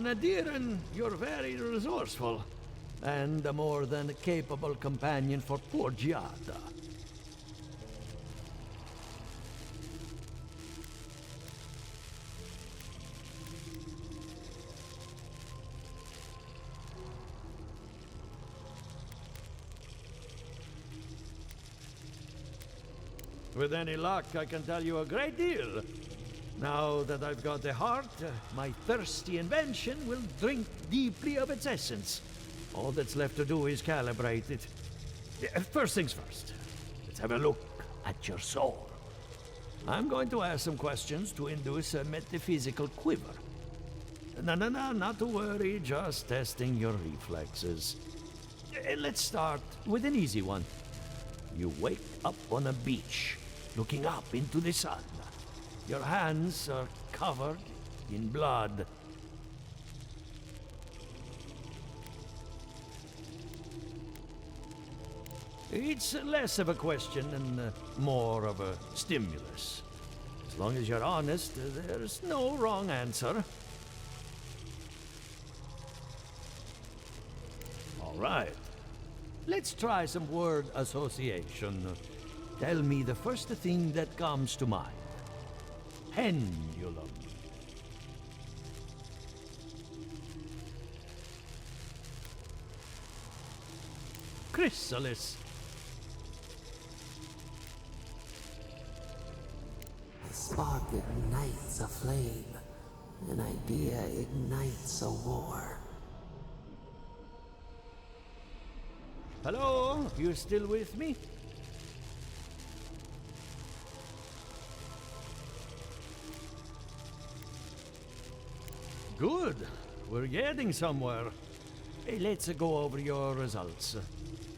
Nadiran, you're very resourceful, and a more than capable companion for poor Giada. With any luck, I can tell you a great deal. Now that I've got the heart, my thirsty invention will drink deeply of its essence. All that's left to do is calibrate it. First things first, let's have a look at your soul. I'm going to ask some questions to induce a metaphysical quiver. No, not to worry, just testing your reflexes. Let's start with an easy one. You wake up on a beach, looking up into the sun. Your hands are covered in blood. It's less of a question and more of a stimulus. As long as you're honest, there's no wrong answer. All right. Let's try some word association. Tell me the first thing that comes to mind. Pendulum. Chrysalis. A spark ignites a flame. An idea ignites a war. Hello? You still with me? Good. We're getting somewhere. Hey, let's go over your results.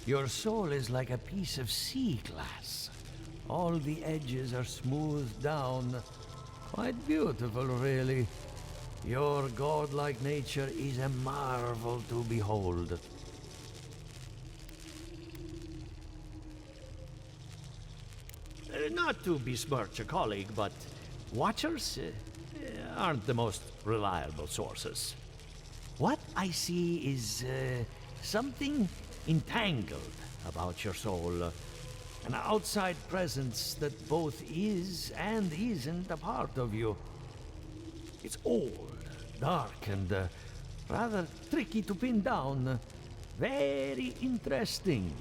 Your soul is like a piece of sea glass. All the edges are smoothed down. Quite beautiful, really. Your godlike nature is a marvel to behold. Not to besmirch a colleague, but watchers aren't the most reliable sources. What I see is something entangled about your soul. An outside presence that both is and isn't a part of you. It's old, dark, and rather tricky to pin down. Very interesting.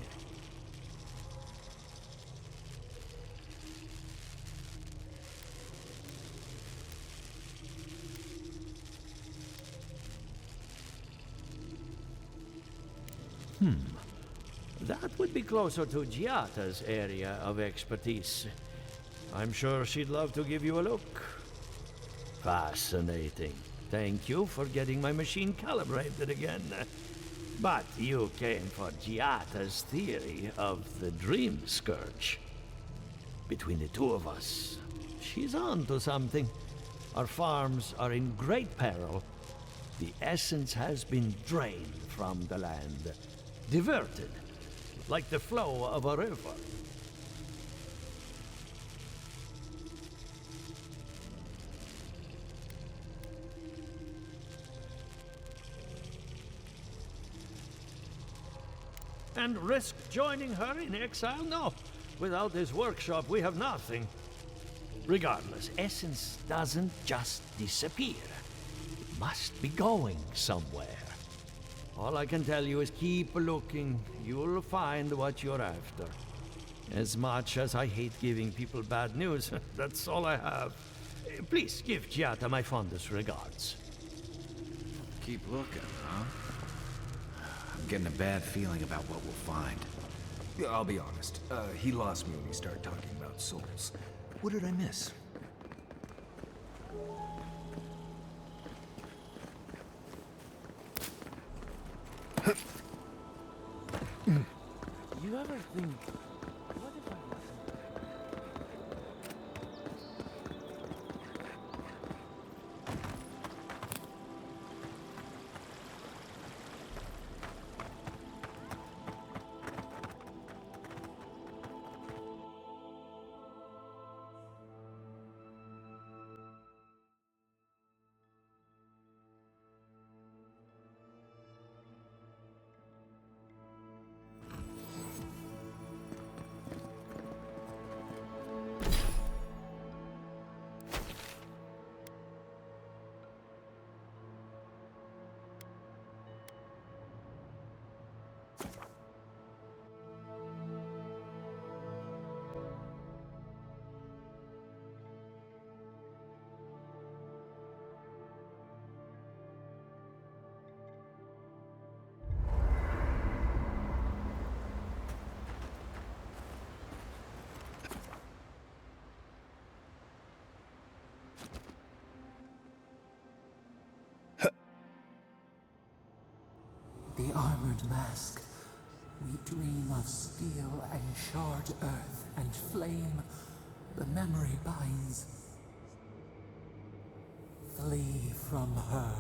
That would be closer to Giata's area of expertise. I'm sure she'd love to give you a look. Fascinating. Thank you for getting my machine calibrated again. But you came for Giata's theory of the dream scourge. Between the two of us, she's on to something. Our farms are in great peril. The essence has been drained from the land. Diverted, like the flow of a river. And risk joining her in exile? No. Without this workshop, we have nothing. Regardless, essence doesn't just disappear. It must be going somewhere. All I can tell you is keep looking. You'll find what you're after. As much as I hate giving people bad news, that's all I have. Please give Giata my fondest regards. Keep looking, huh? I'm getting a bad feeling about what we'll find. Yeah, I'll be honest. He lost me when he started talking about souls. What did I miss? You ever think, what if I wasn't? armored mask. We dream of steel and charred earth and flame. The memory binds. Flee from her.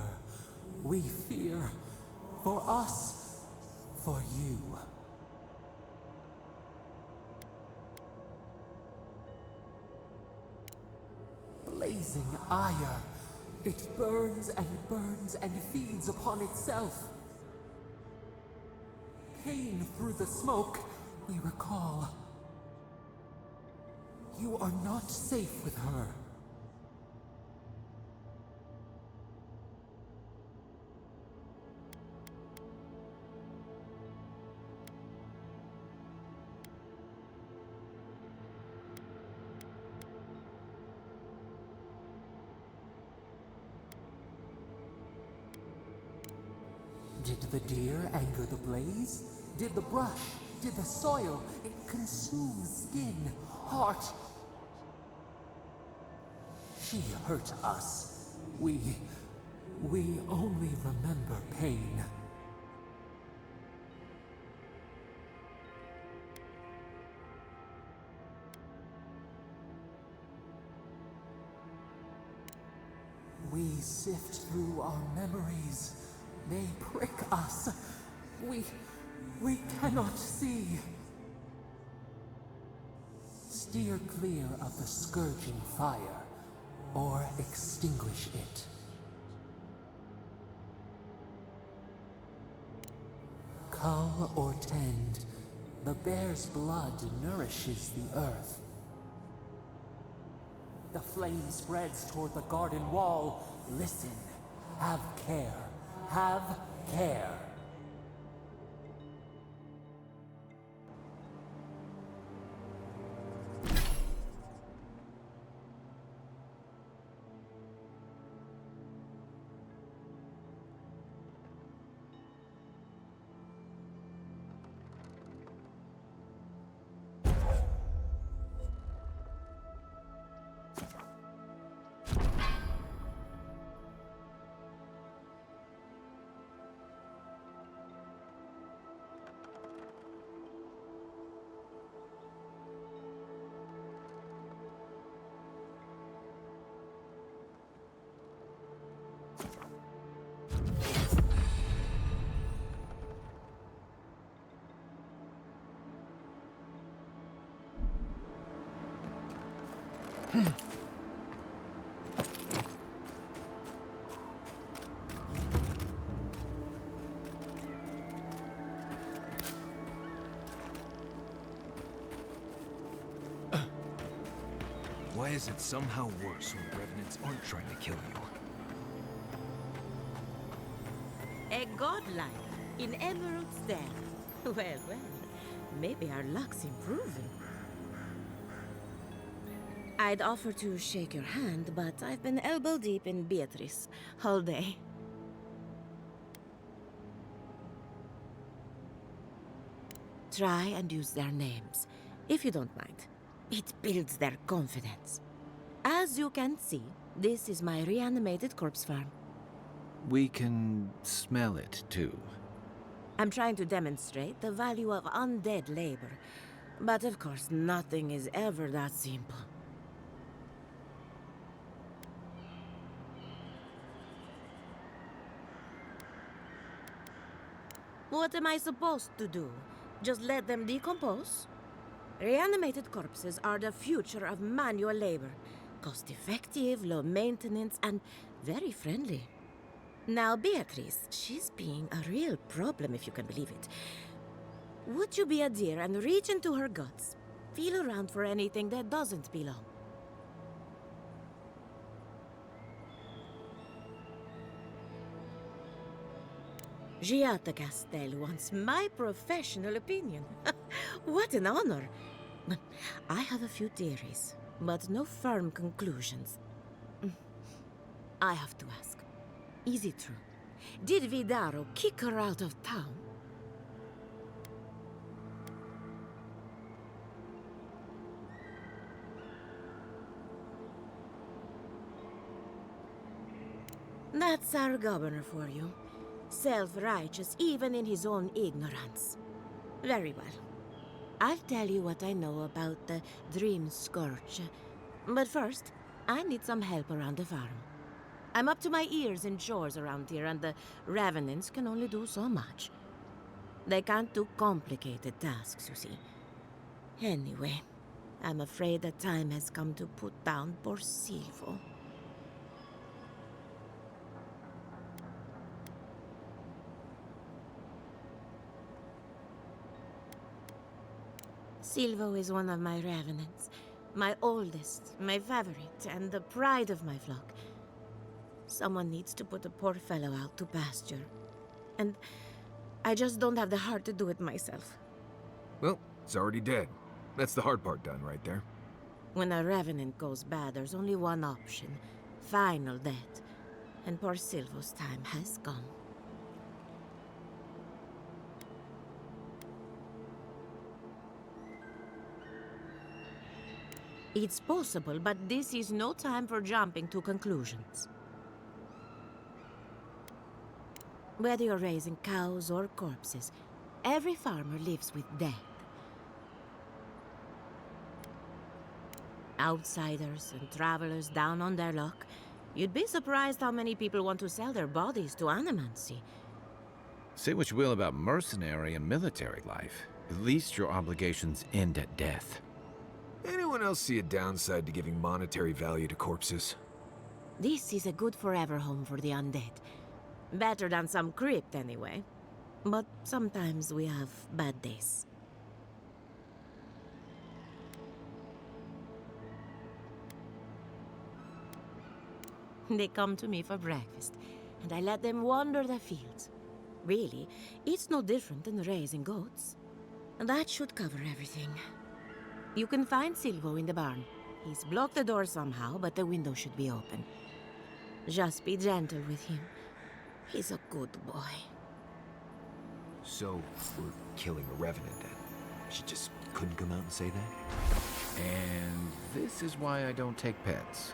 We fear. For us. For you. Blazing ire. It burns and feeds upon itself. Pain through the smoke, we recall. You are not safe with her. Did the deer anger the blaze? Did the brush? Did the soil? It consumes skin, heart. She hurt us. We only remember pain. We sift through our memories. They prick us. We cannot see. Steer clear of the scourging fire, or extinguish it. Cull or tend, the bear's blood nourishes the earth. The flame spreads toward the garden wall. Listen, have care. Have care. Why is it somehow worse when revenants aren't trying to kill you? A godlike in Emerald's den. Well, maybe our luck's improving. I'd offer to shake your hand, but I've been elbow deep in Beatrice all day. Try and use their names, if you don't mind. It builds their confidence. As you can see, this is my reanimated corpse farm. We can smell it, too. I'm trying to demonstrate the value of undead labor. But of course, nothing is ever that simple. What am I supposed to do? Just let them decompose? Reanimated corpses are the future of manual labor. Cost-effective, low maintenance, and very friendly. Now, Beatrice, she's being a real problem, if you can believe it. Would you be a dear and reach into her guts? Feel around for anything that doesn't belong. Giatta Castell wants my professional opinion. What an honor. I have a few theories, but no firm conclusions. I have to ask, is it true? Did Vidaro kick her out of town? That's our governor for you. self-righteous even in his own ignorance. Very well. I'll tell you what I know about the Dream Scourge. But first, I need some help around the farm. I'm up to my ears in chores around here, and the Revenants can only do so much. They can't do complicated tasks, you see. Anyway, I'm afraid the time has come to put down poor Silvo. Silvo is one of my Revenants. My oldest, my favorite, and the pride of my flock. Someone needs to put the poor fellow out to pasture. And I just don't have the heart to do it myself. Well, it's already dead. That's the hard part done right there. When a Revenant goes bad, there's only one option. Final death. And poor Silvo's time has come. It's possible, but this is no time for jumping to conclusions. Whether you're raising cows or corpses, every farmer lives with death. Outsiders and travelers down on their luck, you'd be surprised how many people want to sell their bodies to animancy. Say what you will about mercenary and military life. At least your obligations end at death. Anyone else see a downside to giving monetary value to corpses? This is a good forever home for the undead. Better than some crypt, anyway. But sometimes we have bad days. They come to me for breakfast, and I let them wander the fields. Really, it's no different than raising goats. And that should cover everything. You can find Silvo in the barn. He's blocked the door somehow, but the window should be open. Just be gentle with him. He's a good boy. So, we're killing a Revenant then? She just couldn't come out and say that? And this is why I don't take pets.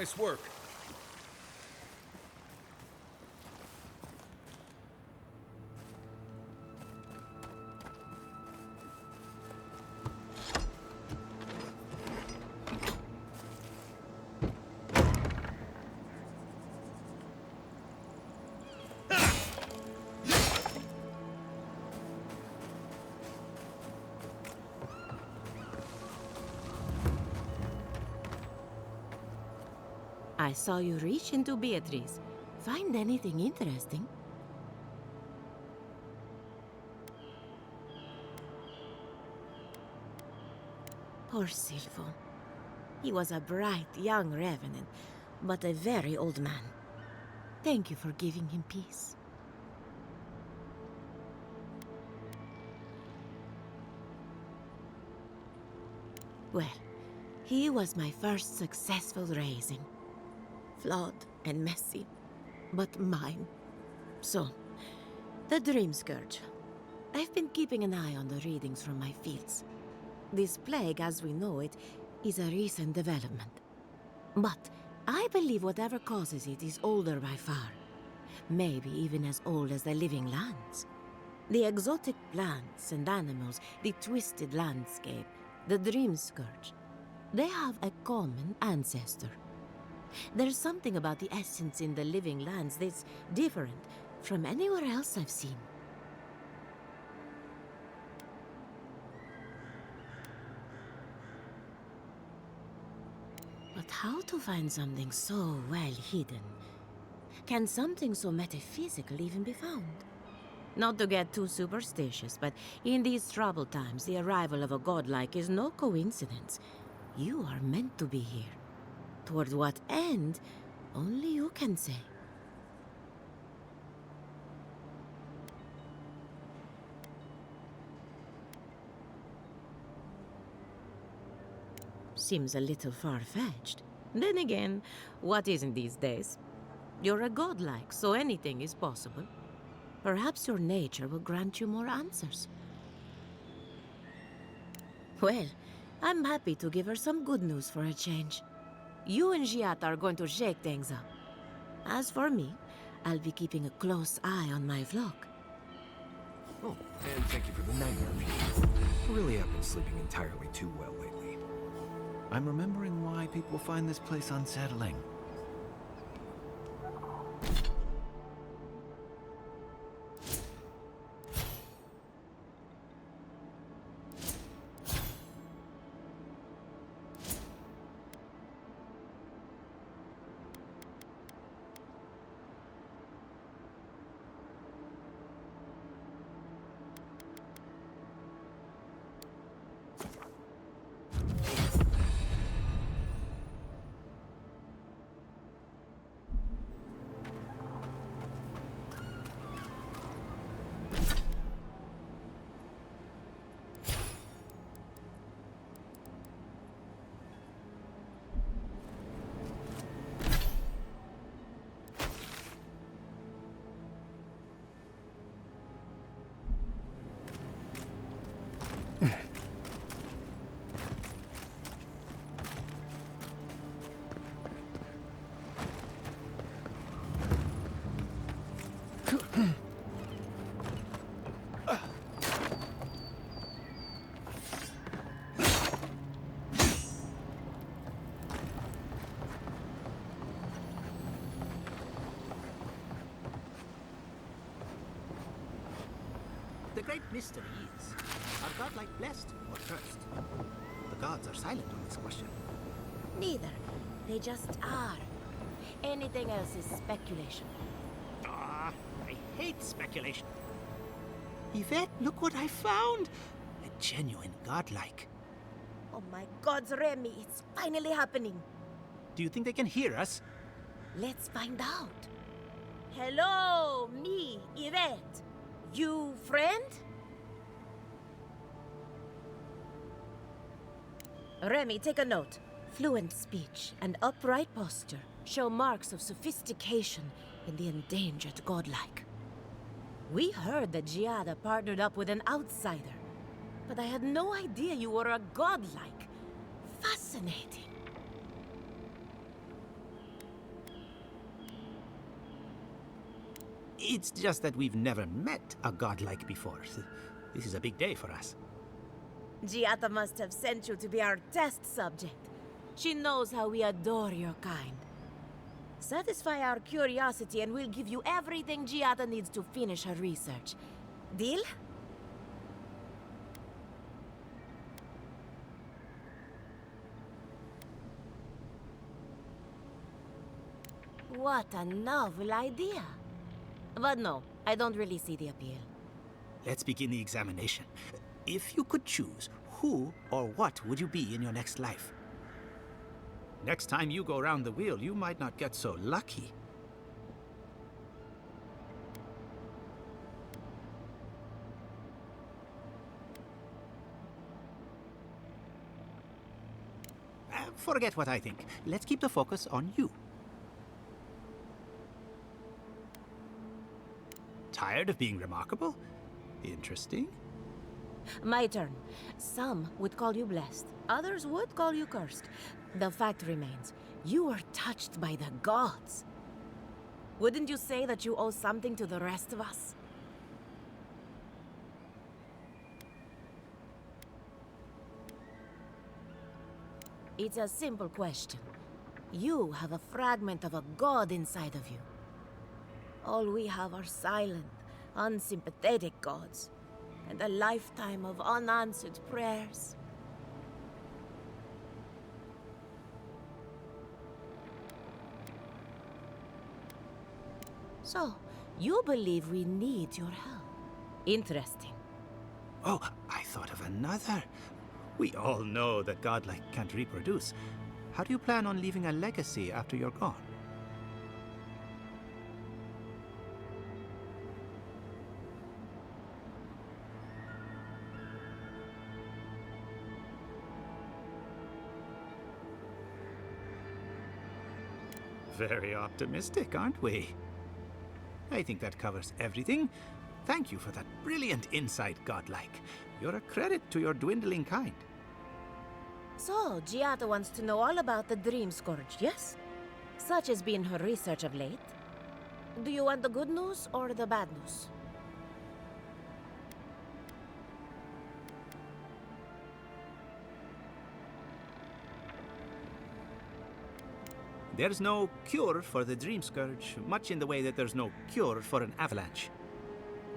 Nice work. I saw you reach into Beatrice. Find anything interesting? Poor Silvo. He was a bright young Revenant, but a very old man. Thank you for giving him peace. Well, He was my first successful raising. Flawed and messy, but mine. So, the Dream Scourge. I've been keeping an eye on the readings from my fields. This plague, as we know it, is a recent development. But I believe whatever causes it is older by far. Maybe even as old as the living lands. The exotic plants and animals, the twisted landscape, the Dream Scourge. They have a common ancestor. There's something about the essence in the living lands that's different from anywhere else I've seen. But how to find something so well hidden? Can something so metaphysical even be found? Not to get too superstitious, but in these troubled times, the arrival of a godlike is no coincidence. You are meant to be here. Toward what end, only you can say. Seems a little far-fetched. Then again, what isn't these days? You're a godlike, so anything is possible. Perhaps your nature will grant you more answers. Well, I'm happy to give her some good news for a change. You and Giata are going to shake things up. As for me, I'll be keeping a close eye on my flock. Oh, and thank you for the nightmare meeting. Really have been sleeping entirely too well lately. I'm remembering why people find this place unsettling. The great mystery is, are godlike blessed or cursed? The gods are silent on this question. Neither. They just are. Anything else is speculation. Ah, I hate speculation. Yvette, look what I found! A genuine godlike. Oh my gods, Remy, it's finally happening. Do you think they can hear us? Let's find out. Hello, me, Yvette. You friend? Remy, take a note. Fluent speech and upright posture show marks of sophistication in the endangered godlike. We heard that Giada partnered up with an outsider, but I had no idea you were a godlike. Fascinating. It's just that we've never met a godlike before. This is a big day for us. Giata must have sent you to be our test subject. She knows how we adore your kind. Satisfy our curiosity and we'll give you everything Giata needs to finish her research. Deal? What a novel idea. But no, I don't really see the appeal. Let's begin the examination. If you could choose, who or what would you be in your next life? Next time you go around the wheel, you might not get so lucky. Forget what I think. Let's keep the focus on you. Tired of being remarkable? Interesting. My turn. Some would call you blessed. Others would call you cursed. The fact remains, you are touched by the gods. Wouldn't you say that you owe something to the rest of us? It's a simple question. You have a fragment of a god inside of you. All we have are silent, unsympathetic gods, and a lifetime of unanswered prayers. So, you believe we need your help. Interesting. Oh, I thought of another. We all know that godlike can't reproduce. How do you plan on leaving a legacy after you're gone? Very optimistic, aren't we? I think that covers everything. Thank you for that brilliant insight, godlike. You're a credit to your dwindling kind. So, Giada wants to know all about the Dream Scourge, yes? Such has been her research of late. Do you want the good news or the bad news? There's no cure for the Dream Scourge, much in the way that there's no cure for an avalanche.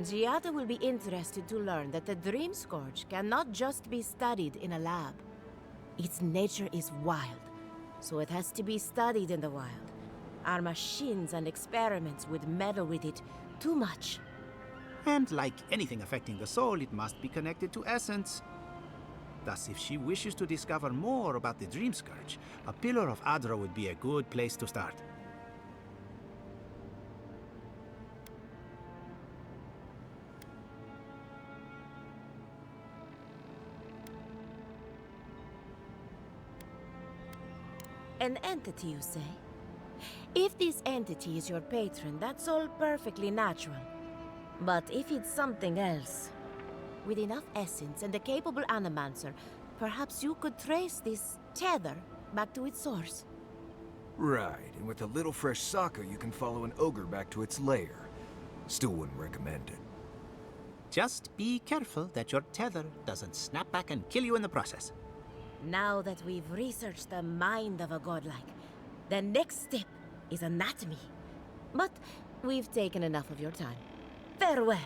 Giada will be interested to learn that the Dream Scourge cannot just be studied in a lab. Its nature is wild, so it has to be studied in the wild. Our machines and experiments would meddle with it too much. And like anything affecting the soul, it must be connected to essence. Thus, if she wishes to discover more about the Dream Scourge, a Pillar of Adra would be a good place to start. An entity, you say? If this entity is your patron, that's all perfectly natural. But if it's something else, with enough essence and a capable animancer, perhaps you could trace this tether back to its source. Right, and with a little fresh soccer, you can follow an ogre back to its lair. Still wouldn't recommend it. Just be careful that your tether doesn't snap back and kill you in the process. Now that we've researched the mind of a godlike, the next step is anatomy. But we've taken enough of your time. Farewell.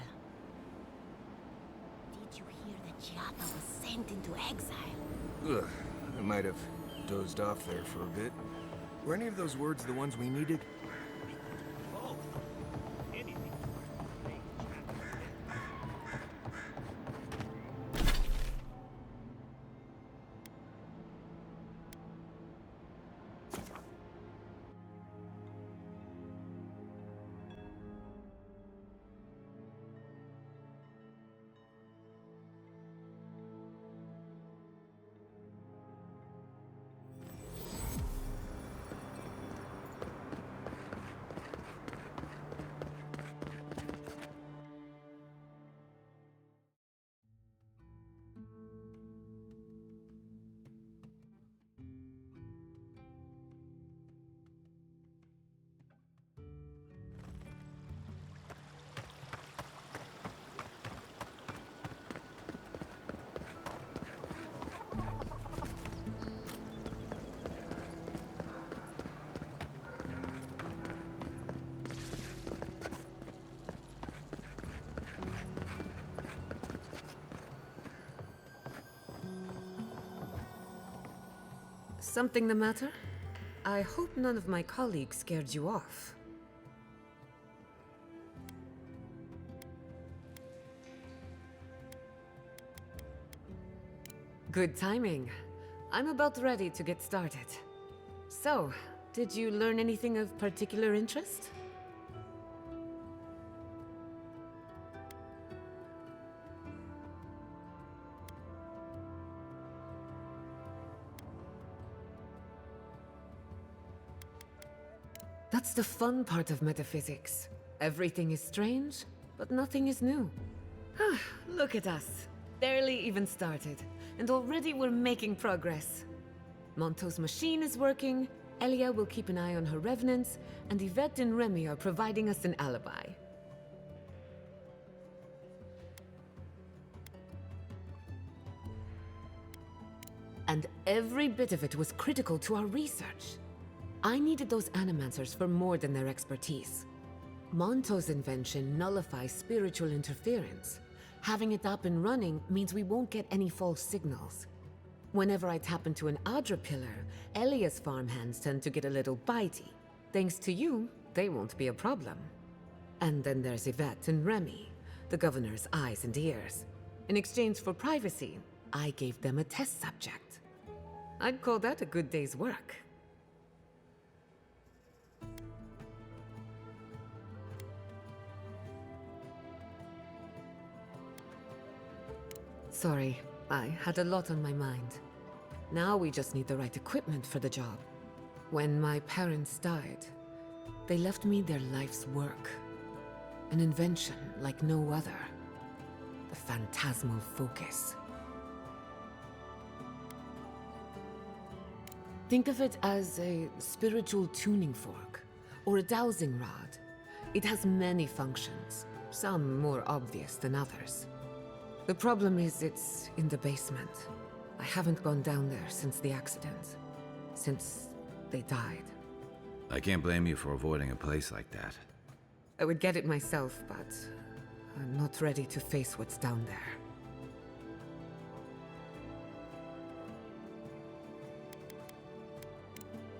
Did you hear that Giada was sent into exile? Ugh, I might have dozed off there for a bit. Were any of those words the ones we needed? Something the matter? I hope none of my colleagues scared you off. Good timing. I'm about ready to get started. So, did you learn anything of particular interest? That's the fun part of metaphysics. Everything is strange, but nothing is new. Look at us. Barely even started, and already we're making progress. Monto's machine is working, Elia will keep an eye on her revenants, and Yvette and Remy are providing us an alibi. And every bit of it was critical to our research. I needed those animancers for more than their expertise. Monto's invention nullifies spiritual interference. Having it up and running means we won't get any false signals. Whenever I tap into an Adra pillar, Elia's farmhands tend to get a little bitey. Thanks to you, they won't be a problem. And then there's Yvette and Remy, the governor's eyes and ears. In exchange for privacy, I gave them a test subject. I'd call that a good day's work. Sorry, I had a lot on my mind. Now we just need the right equipment for the job. When my parents died, they left me their life's work. An invention like no other. The phantasmal focus. Think of it as a spiritual tuning fork, or a dowsing rod. It has many functions, some more obvious than others. The problem is it's in the basement. I haven't gone down there since the accident. Since they died. I can't blame you for avoiding a place like that. I would get it myself, but I'm not ready to face what's down there.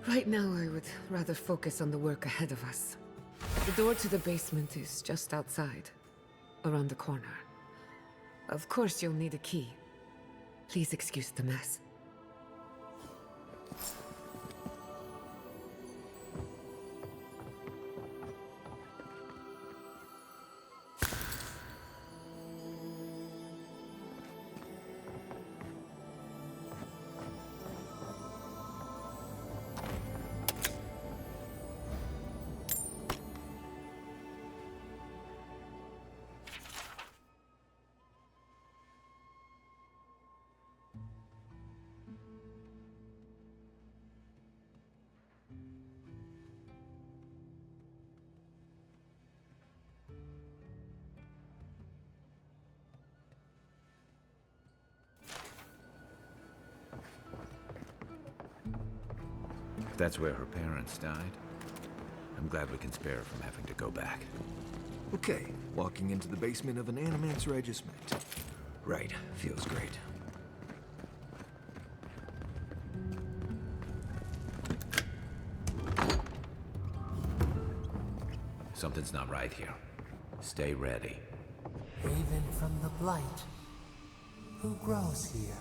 Right now, I would rather focus on the work ahead of us. The door to the basement is just outside, around the corner. Of course, you'll need a key. Please excuse the mess. If that's where her parents died, I'm glad we can spare her from having to go back. Okay, walking into the basement of an animancer I just met. Right, feels great. Something's not right here. Stay ready. Haven from the blight. Who grows here?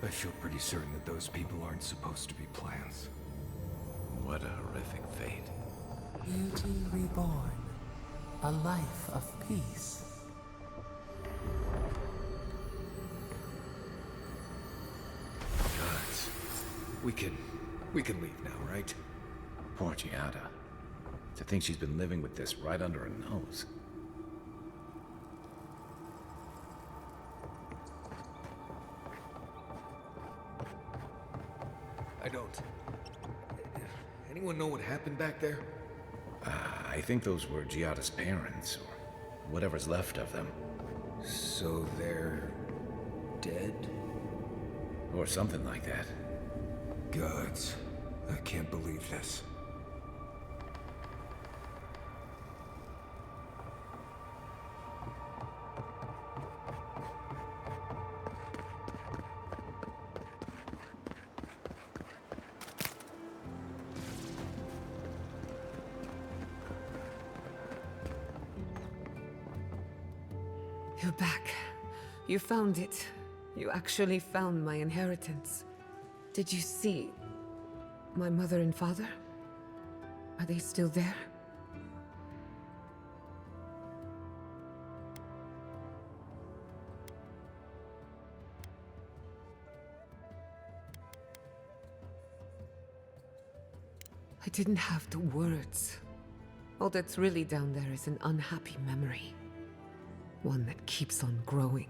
I feel pretty certain that those people aren't supposed to be plants. What a horrific fate. Beauty reborn. A life of peace. Guys, we can leave now, right? Poor Giada. To think she's been living with this right under her nose. I don't. Anyone know what happened back there? I think those were Giada's parents, or whatever's left of them. So they're dead? Or something like that. Gods, I can't believe this. You're back. You found it. You actually found my inheritance. Did you see my mother and father? Are they still there? I didn't have the words. All that's really down there is an unhappy memory. One that keeps on growing.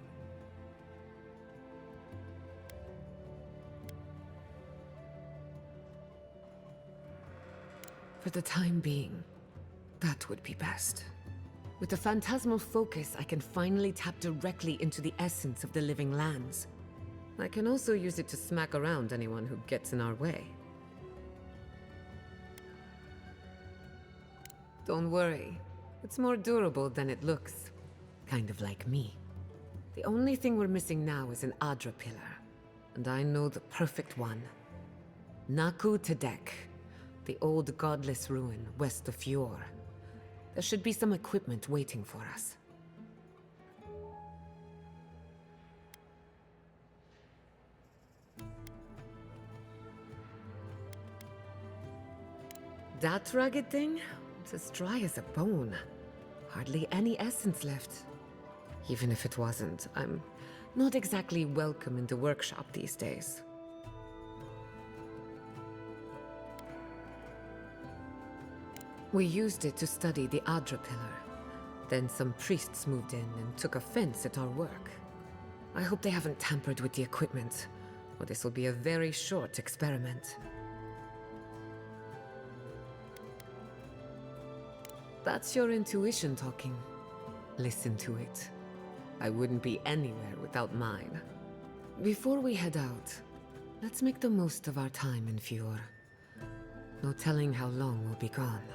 For the time being, that would be best. With the phantasmal focus, I can finally tap directly into the essence of the living lands. I can also use it to smack around anyone who gets in our way. Don't worry, it's more durable than it looks. Kind of like me. The only thing we're missing now is an Adra pillar. And I know the perfect one. Naku Tedek, the old godless ruin west of Fjord. There should be some equipment waiting for us. That rugged thing? It's as dry as a bone. Hardly any essence left. Even if it wasn't, I'm not exactly welcome in the workshop these days. We used it to study the Adra pillar. Then some priests moved in and took offense at our work. I hope they haven't tampered with the equipment, or this will be a very short experiment. That's your intuition talking. Listen to it. I wouldn't be anywhere without mine. Before we head out, let's make the most of our time in Fjord. No telling how long we'll be gone.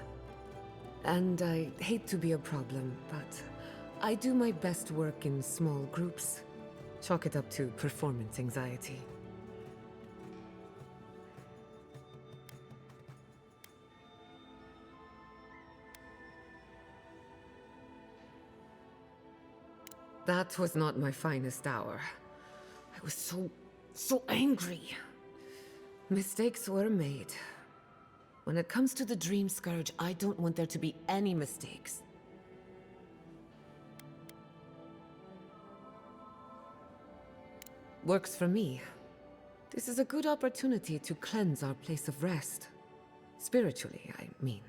And I hate to be a problem, but I do my best work in small groups. Chalk it up to performance anxiety. That was not my finest hour. I was so angry. Mistakes were made. When it comes to the Dream Scourge, I don't want there to be any mistakes. Works for me. This is a good opportunity to cleanse our place of rest. Spiritually, I mean.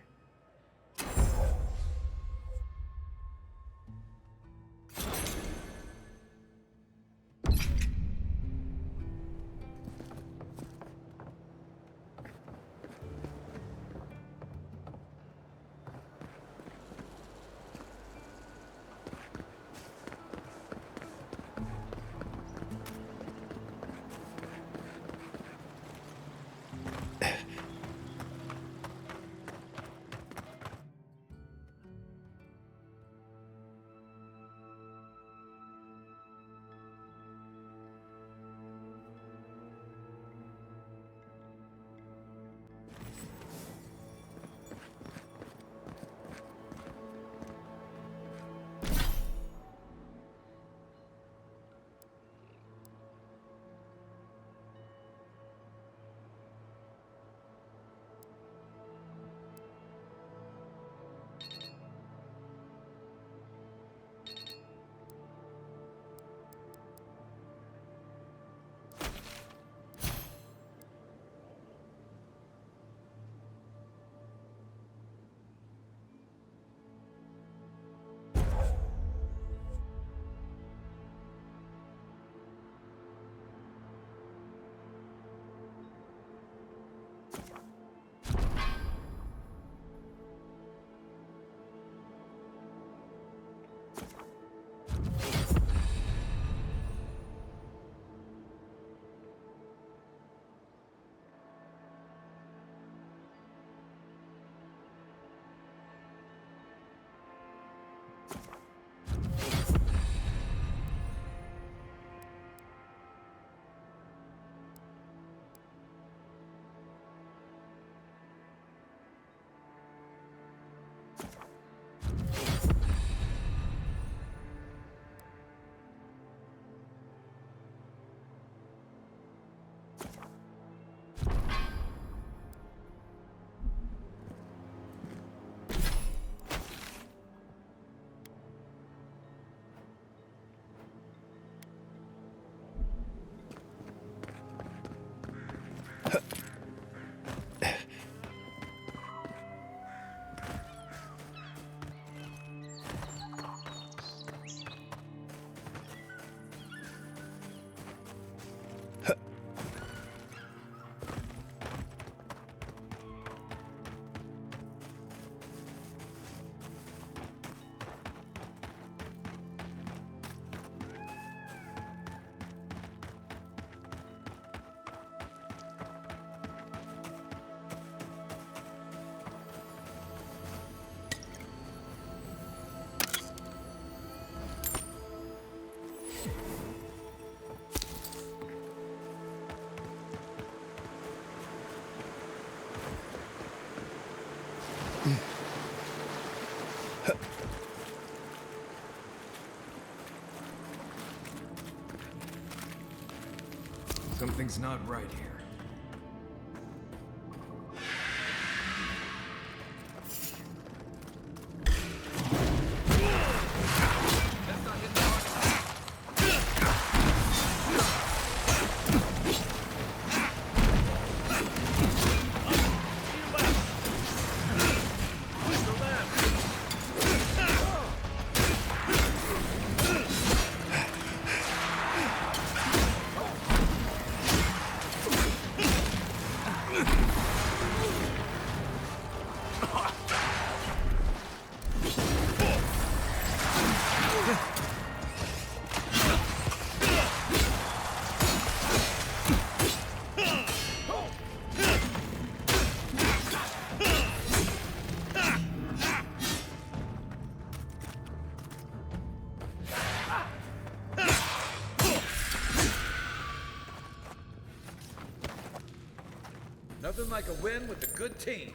Something's not right here. Nothing like a win with a good team.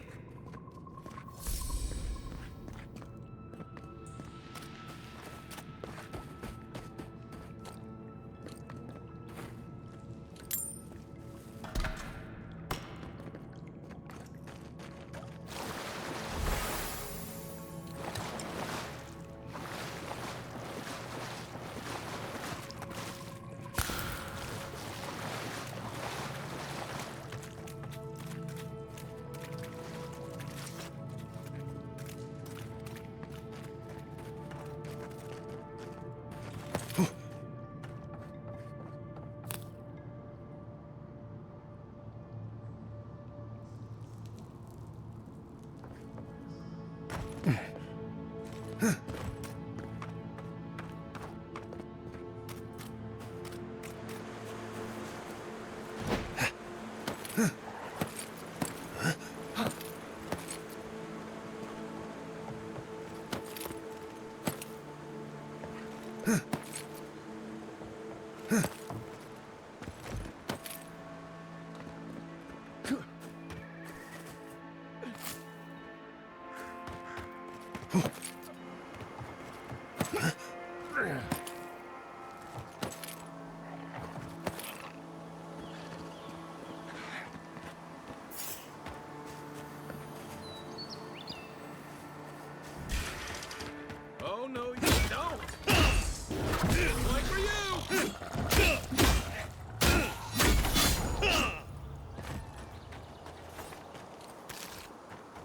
Oh, no, you don't! Like for you!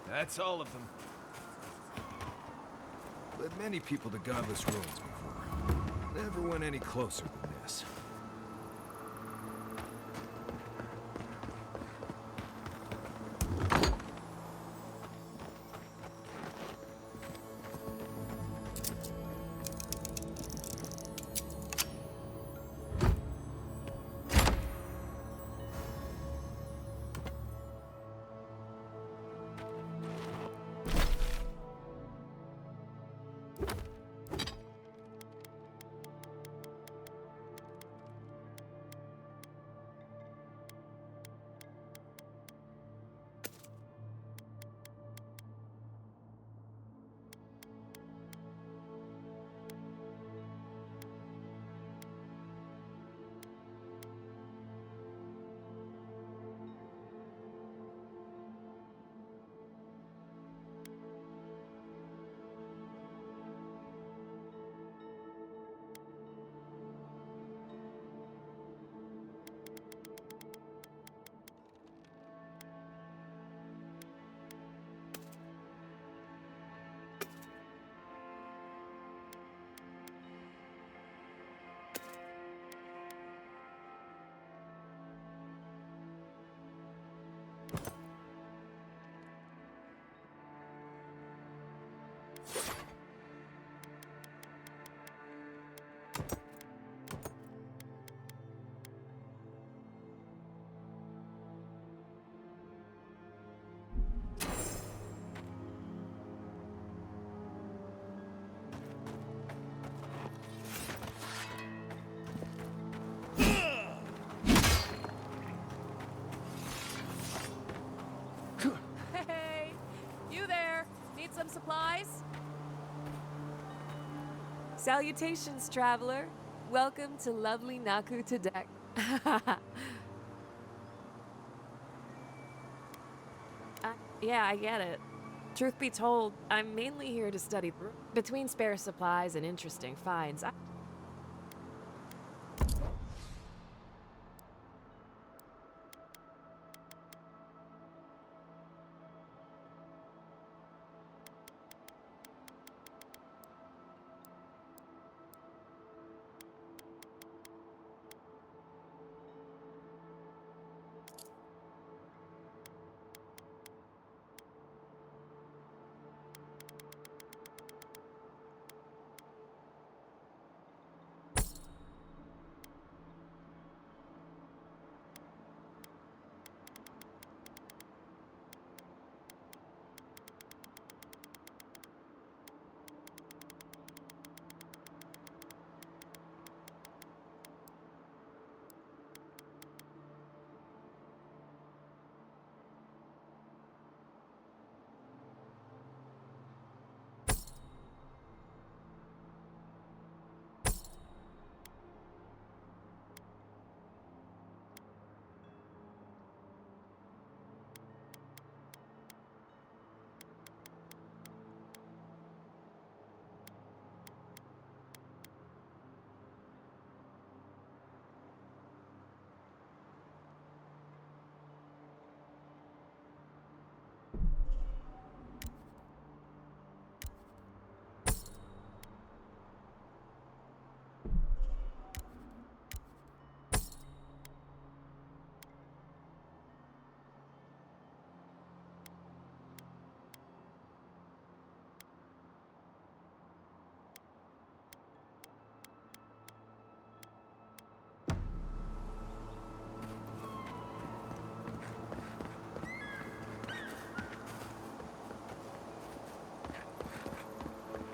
That's all of them. Led many people to godless ruins before. Never went any closer than this. Supplies? Salutations, traveler. Welcome to lovely Naku Tadek. Yeah, I get it. Truth be told, I'm mainly here to study. Between spare supplies and interesting finds,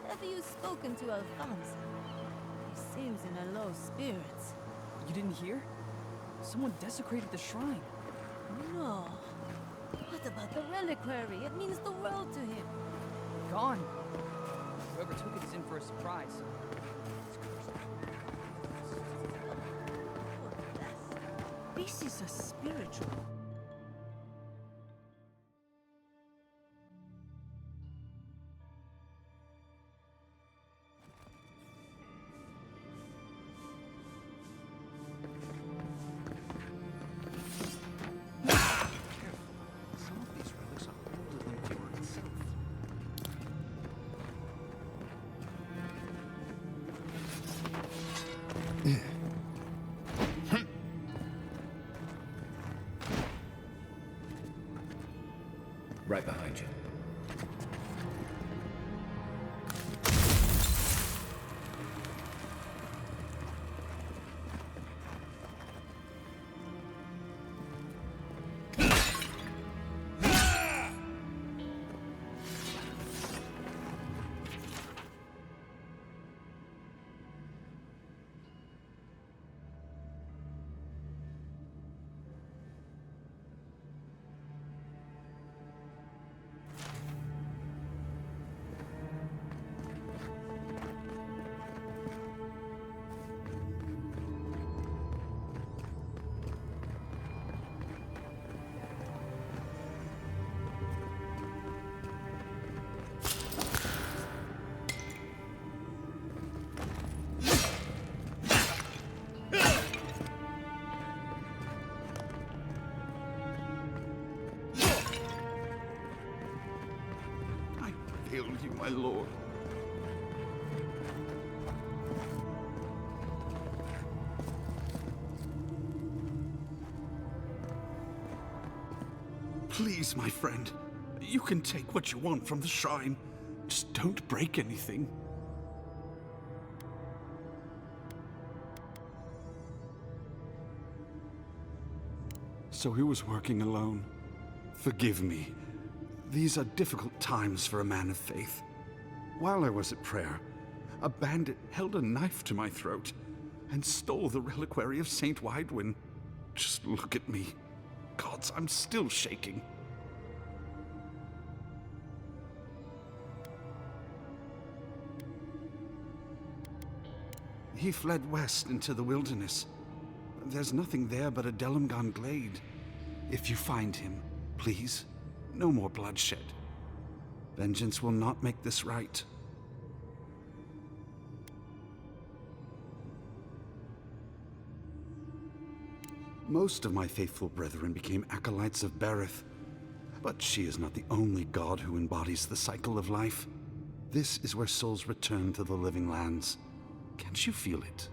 Have you spoken to Alfonso? He seems in a low spirits. You didn't hear? Someone desecrated the shrine. No. What about the reliquary? It means the world to him. Gone. Whoever took it is in for a surprise. This is a spiritual. Some of these relics are older than the word itself. Right behind you. Hail you, my lord. Please, my friend, you can take what you want from the shrine. Just don't break anything. So he was working alone. Forgive me. These are difficult times for a man of faith. While I was at prayer, a bandit held a knife to my throat and stole the reliquary of Saint Widwin. Just look at me. Gods, I'm still shaking. He fled west into the wilderness. There's nothing there but a Delimgon glade. If you find him, please, No more bloodshed. Vengeance will not make this right. Most of my faithful brethren became acolytes of Berith, but she is not the only god who embodies the cycle of life. This is where souls return to the living lands. Can't you feel it?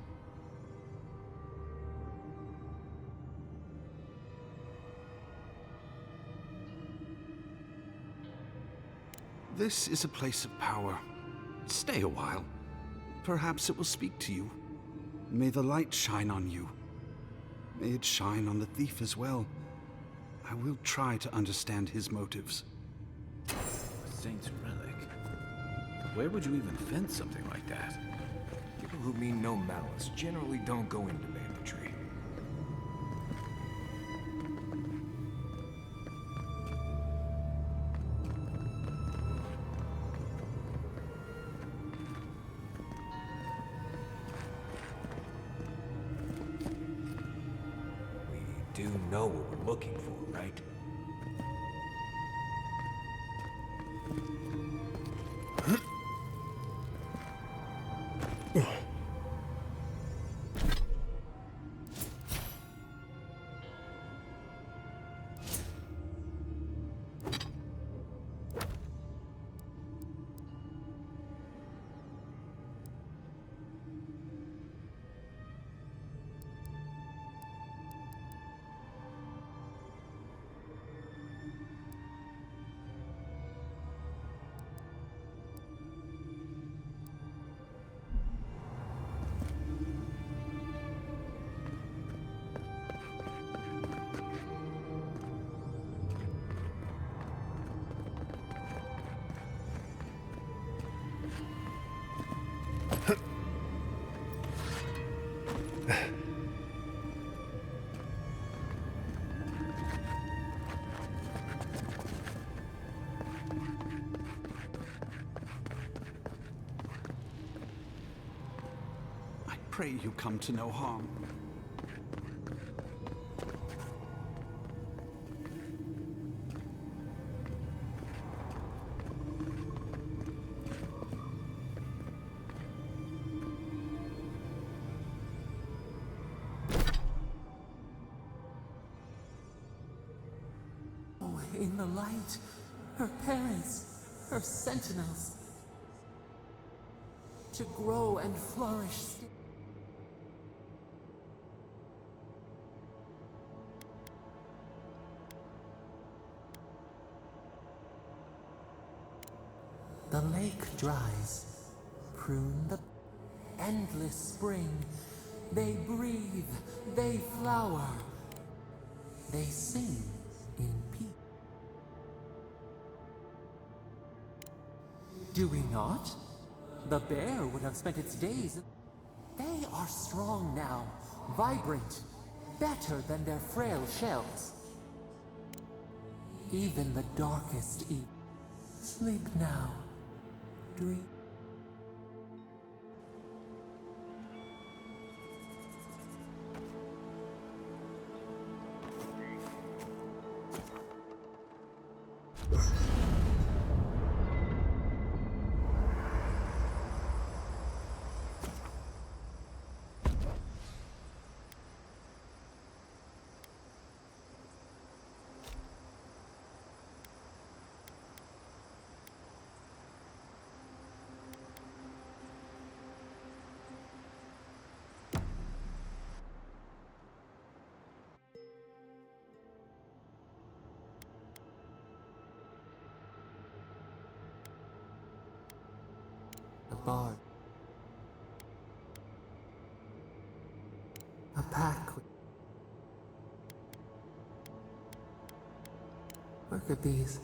This is a place of power. Stay a while. Perhaps it will speak to you. May the light shine on you. May it shine on the thief as well. I will try to understand his motives. A saint's relic? Where would you even fence something like that? People who mean no malice generally don't go into banditry. We do know what we're looking for, right? Pray you come to no harm. Oh, in the light, her parents, her sentinels, to grow and flourish. The lake dries, prune the endless spring. They breathe, they flower, they sing in peace. Do we not? The bear would have spent its days. They are strong now, vibrant, better than their frail shells. Even the darkest eat. Sleep now. Dream. Bard. A pack with... Where could these...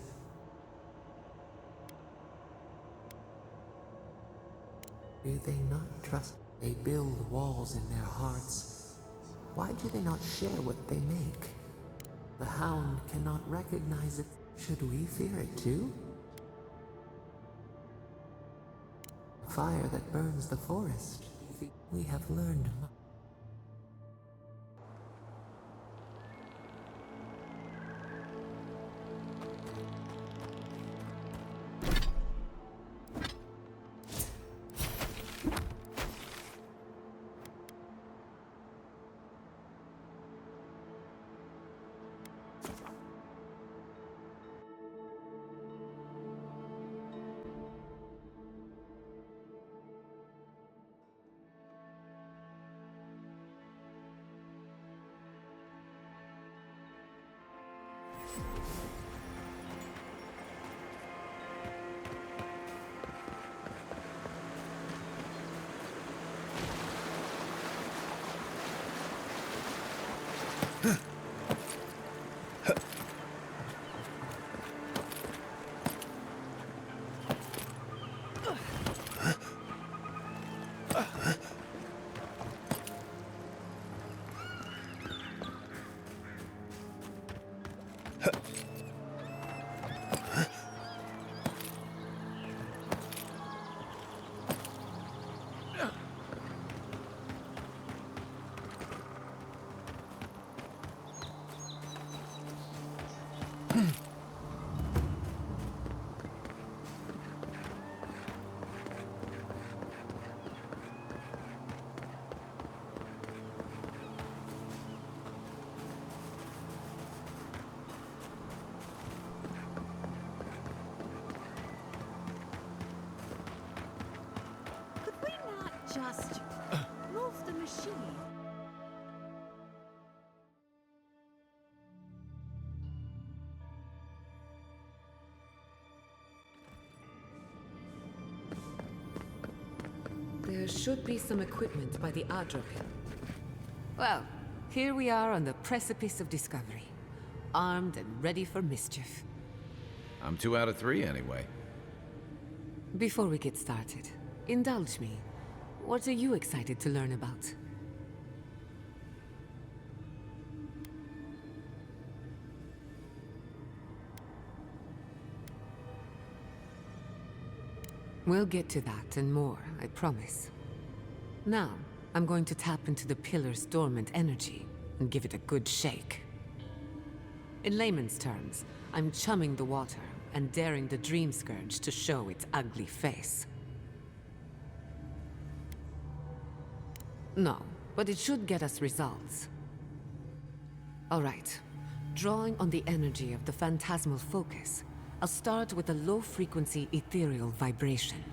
Do they not trust? They build walls in their hearts. Why do they not share what they make? The hound cannot recognize it. Should we fear it too? Fire that burns the forest. We have learned much. Just move the machine. There should be some equipment by the Adra pit. Well, here we are on the precipice of discovery, armed and ready for mischief. I'm 2 out of 3 anyway. Before we get started, indulge me. What are you excited to learn about? We'll get to that and more, I promise. Now, I'm going to tap into the pillar's dormant energy and give it a good shake. In layman's terms, I'm chumming the water and daring the dream scourge to show its ugly face. No, but it should get us results. All right. Drawing on the energy of the phantasmal focus, I'll start with a low-frequency ethereal vibration.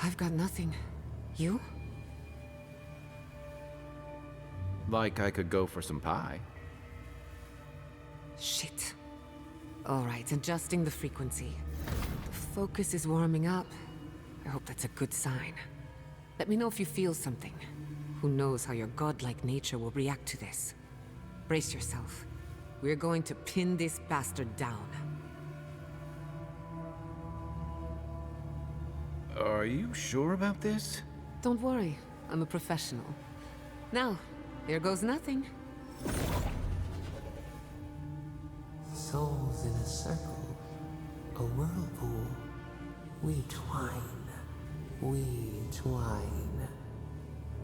I've got nothing. You? Like I could go for some pie. Shit. All right, adjusting the frequency. The focus is warming up. I hope that's a good sign. Let me know if you feel something. Who knows how your godlike nature will react to this. Brace yourself. We're going to pin this bastard down. Are you sure about this? Don't worry, I'm a professional. Now, here goes nothing. Souls in a circle, a whirlpool. We twine. We twine.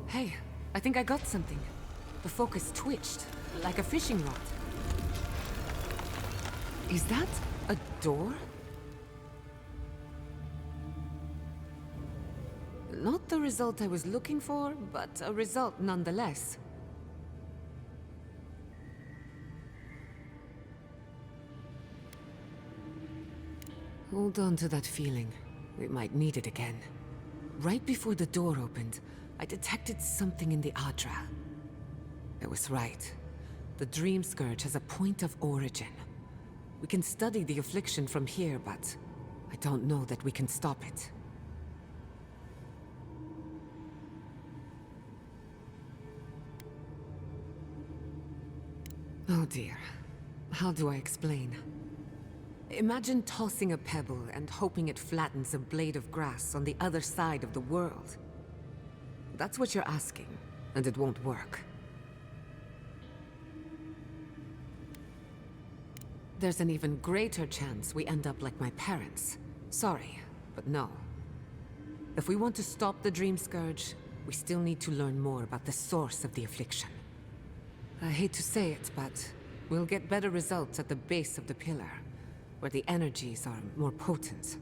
Hey, I think I got something. The focus twitched, like a fishing rod. Is that a door? Not the result I was looking for, but a result nonetheless. Hold on to that feeling. We might need it again. Right before the door opened, I detected something in the Adra. I was right. The Dream Scourge has a point of origin. We can study the affliction from here, but I don't know that we can stop it. Oh dear. How do I explain? Imagine tossing a pebble and hoping it flattens a blade of grass on the other side of the world. That's what you're asking, and it won't work. There's an even greater chance we end up like my parents. Sorry, but no. If we want to stop the Dream Scourge, we still need to learn more about the source of the affliction. I hate to say it, but we'll get better results at the base of the pillar, where the energies are more potent.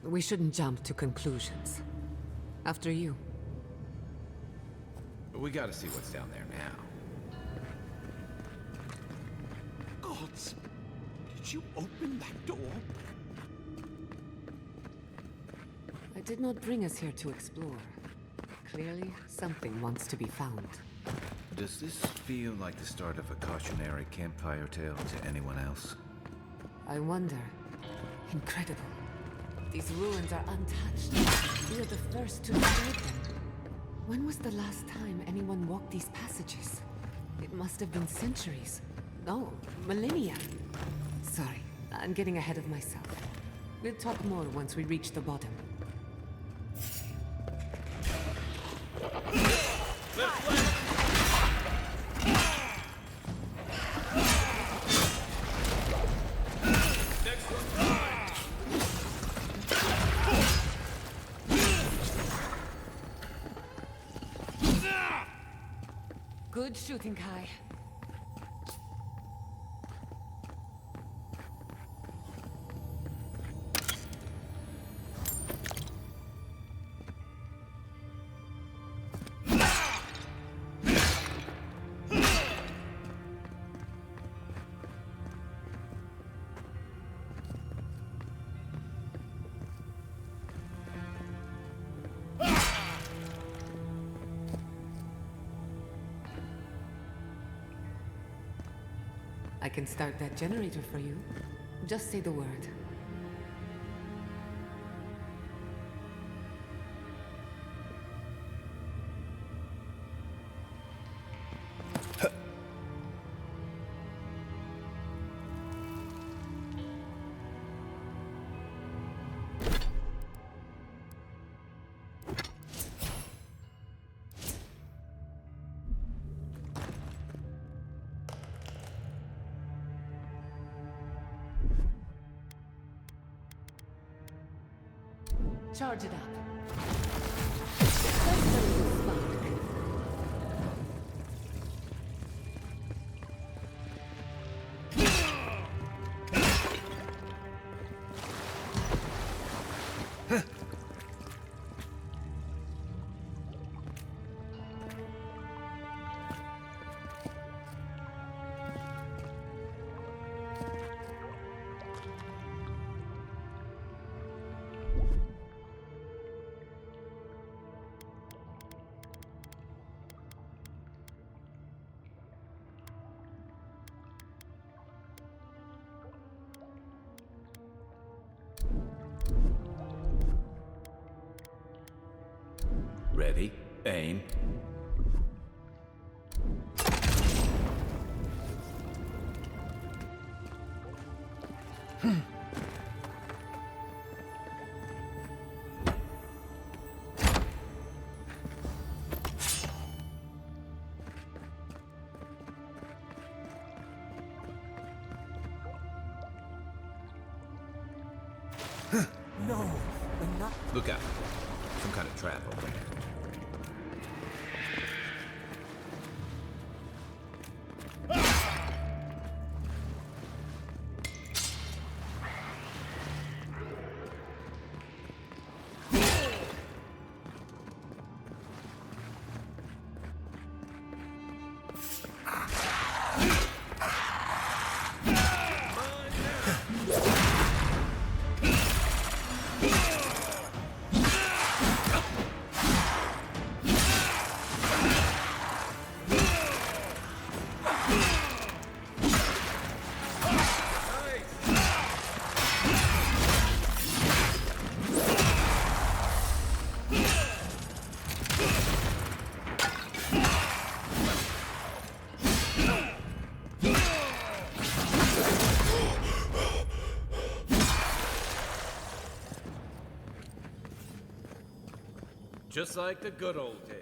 We shouldn't jump to conclusions. After you. We gotta see what's down there now. Gods! Did you open that door? I did not bring us here to explore. Clearly, something wants to be found. Does this feel like the start of a cautionary campfire tale to anyone else? I wonder. Incredible. These ruins are untouched. We are the first to disturb them. When was the last time anyone walked these passages? It must have been centuries. No, millennia. Sorry, I'm getting ahead of myself. We'll talk more once we reach the bottom. Good shooting, Kai. I can start that generator for you. Just say the word. Charge it up. Ready, aim. No, we're not. Look out. Some kind of trap over there. Just like the good old days.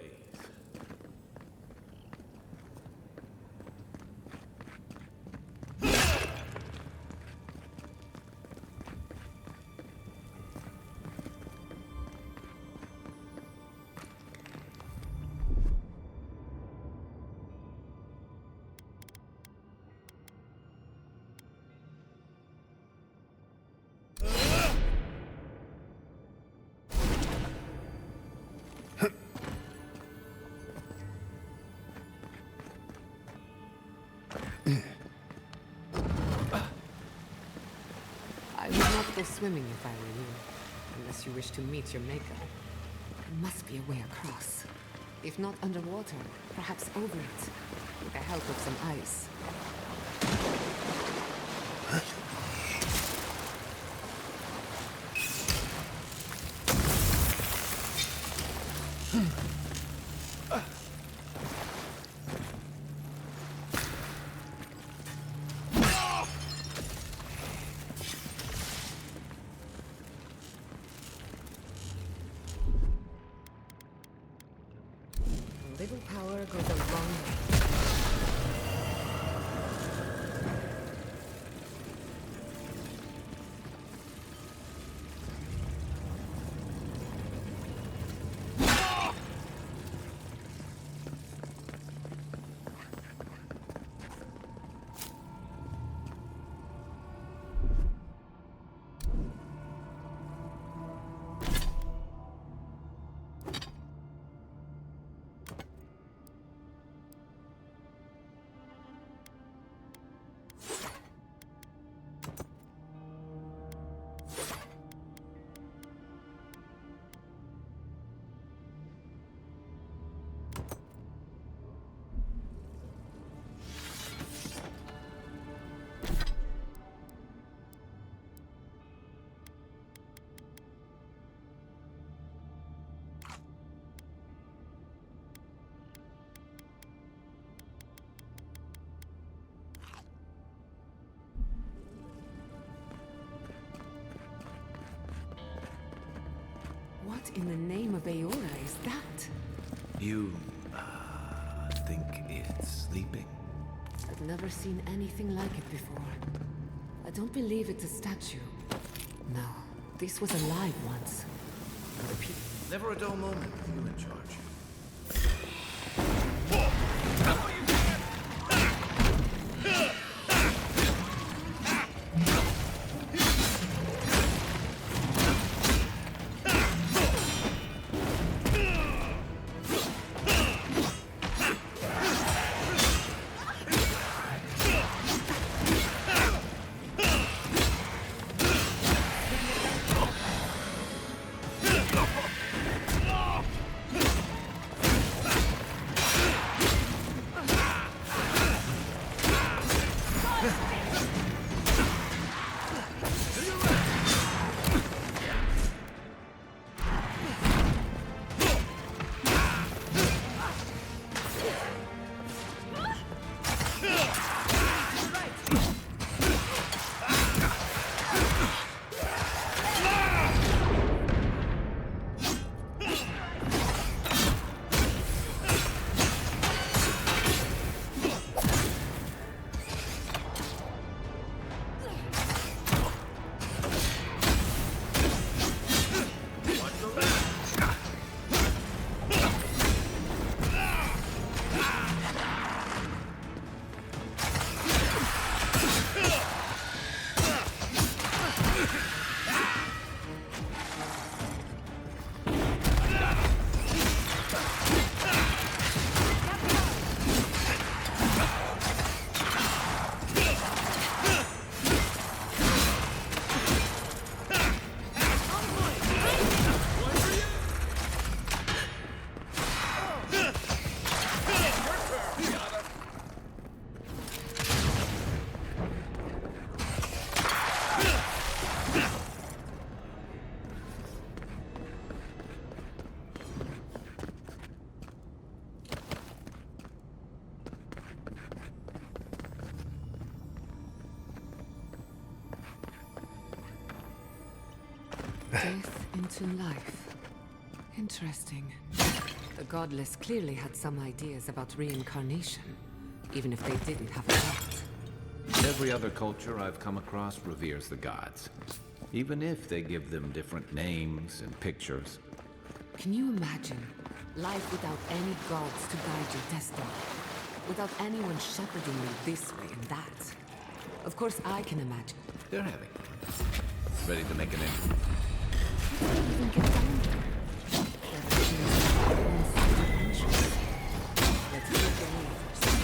I would not go swimming if I were you, unless you wish to meet your maker. must be a way across. If not underwater, perhaps over it, with the help of some ice. A little power goes a long way. What in the name of Aora is that? You, think it's sleeping? I've never seen anything like it before. I don't believe it's a statue. No, this was alive once. And the people... Never a dull moment with you in charge. Death into life. Interesting. The godless clearly had some ideas about reincarnation, even if they didn't have a lot. Every other culture I've come across reveres the gods, even if they give them different names and pictures. Can you imagine life without any gods to guide your destiny? Without anyone shepherding you this way and that? Of course I can imagine. They're having fun. Ready to make an end. How did they even get down there? Let's get going first.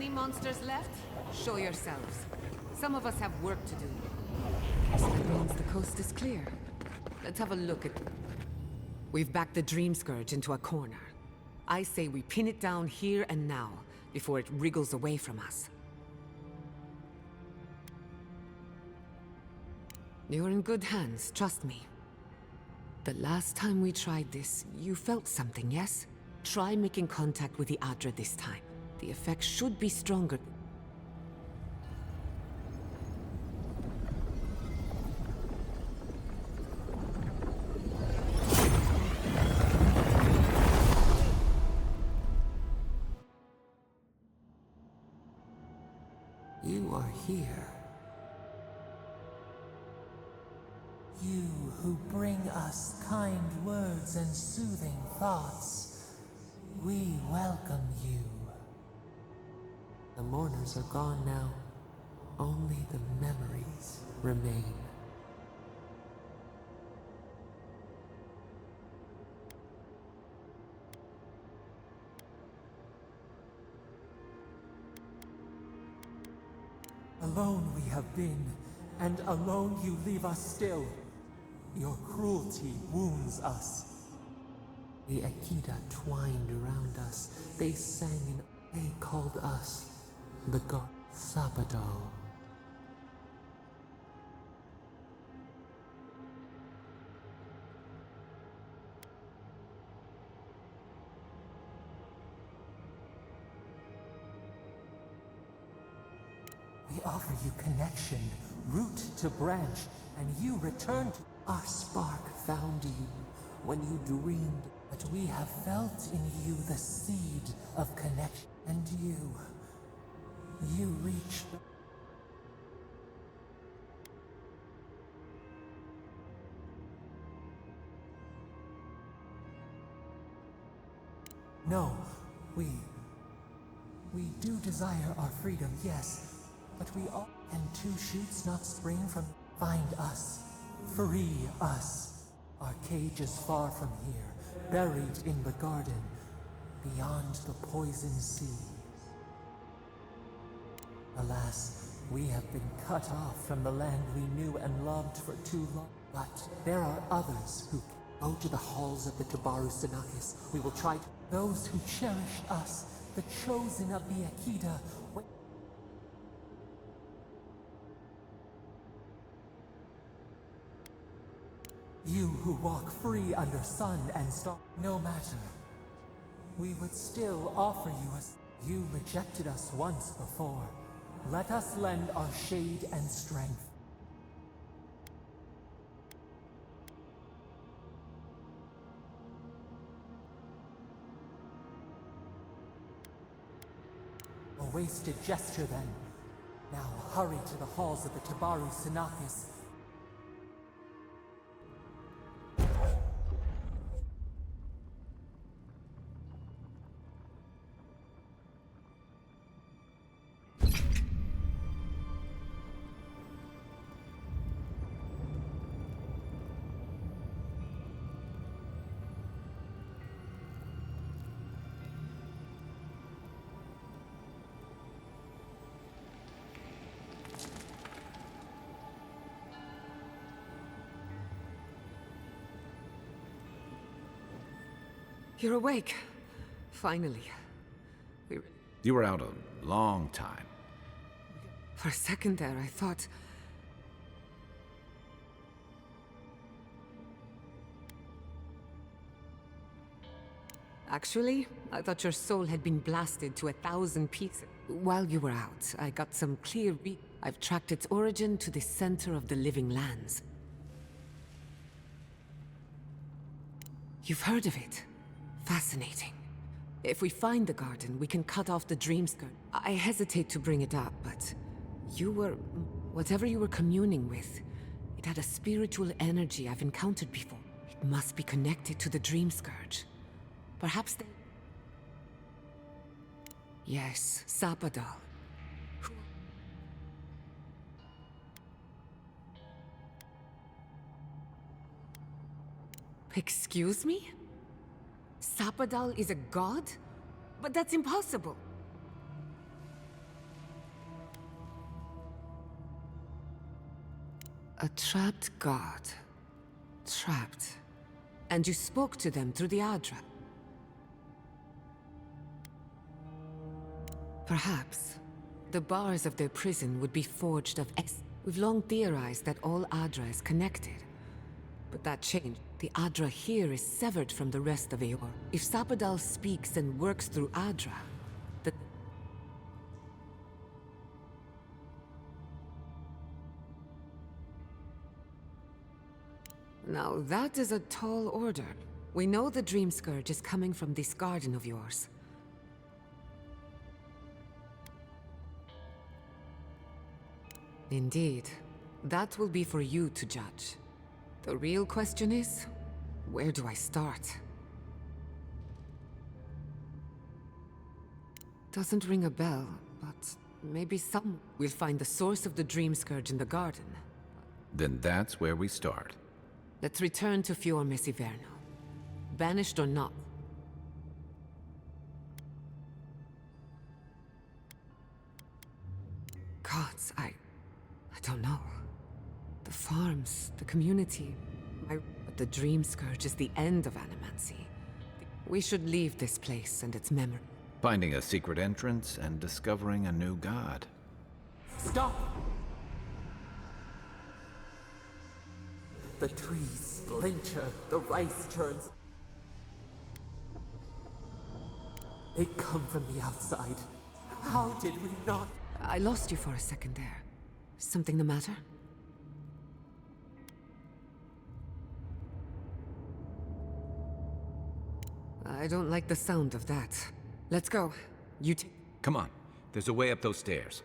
Any monsters left? Show yourselves. Some of us have work to do. So that means the coast is clear. Let's have a look at... We've backed the Dream Scourge into a corner. I say we pin it down here and now, before it wriggles away from us. You're in good hands, trust me. The last time we tried this, you felt something, yes? Try making contact with the Adra this time. The effect should be stronger. You are here. You who bring us kind words and soothing thoughts, we welcome you. The mourners are gone now. Only the memories remain. Alone we have been, and alone you leave us still. Your cruelty wounds us. The Akita twined around us. They sang and they called us the god Sabado. We offer you connection, root to branch, and you return to... Our spark found you when you dreamed, but we have felt in you the seed of connection. And you reached... No, we do desire our freedom, yes, but we all... And two shoots not spring from... Find us. Free us. Our cage is far from here, buried in the garden, beyond the poison sea. Alas, we have been cut off from the land we knew and loved for too long. But there are others who go to the halls of the Tabaru Sinakis. We will try to... Those who cherish us, the chosen of the Akita. You who walk free under sun and star, no matter. We would still offer you as... You rejected us once before. Let us lend our shade and strength. A wasted gesture then. Now hurry to the halls of the Tabaru Sinakis. You're awake. Finally. You were out a long time. For a second there, I thought... Actually, I thought your soul had been blasted to 1,000 pieces. While you were out, I got some clear I've tracked its origin to the center of the living lands. You've heard of it? Fascinating. If we find the garden, we can cut off the dream skirt. I hesitate to bring it up, but you were... whatever you were communing with, it had a spiritual energy I've encountered before. It must be connected to the dream scourge. Perhaps they... Yes, Sapadal. Excuse me? Sapadal is a god? But that's impossible. A trapped god. Trapped. And you spoke to them through the Adra. Perhaps the bars of their prison would be forged of X. We've long theorized that all Adra is connected. But that changed. The Adra here is severed from the rest of Eor. If Sapadal speaks and works through Adra, the... Now that is a tall order. We know the Dream Scourge is coming from this garden of yours. Indeed. That will be for you to judge. The real question is, where do I start? Doesn't ring a bell, but maybe some... We'll find the source of the Dream Scourge in the garden. Then that's where we start. Let's return to Fior Mesiverno. Banished or not. Gods, I don't know. The farms, the community, but the Dream Scourge is the end of animancy. We should leave this place and its memory. Finding a secret entrance and discovering a new god. Stop! The trees splinter, the rice turns. They come from the outside. How did we not? I lost you for a second there. Something the matter? I don't like the sound of that. Let's go. You Come on. There's a way up those stairs.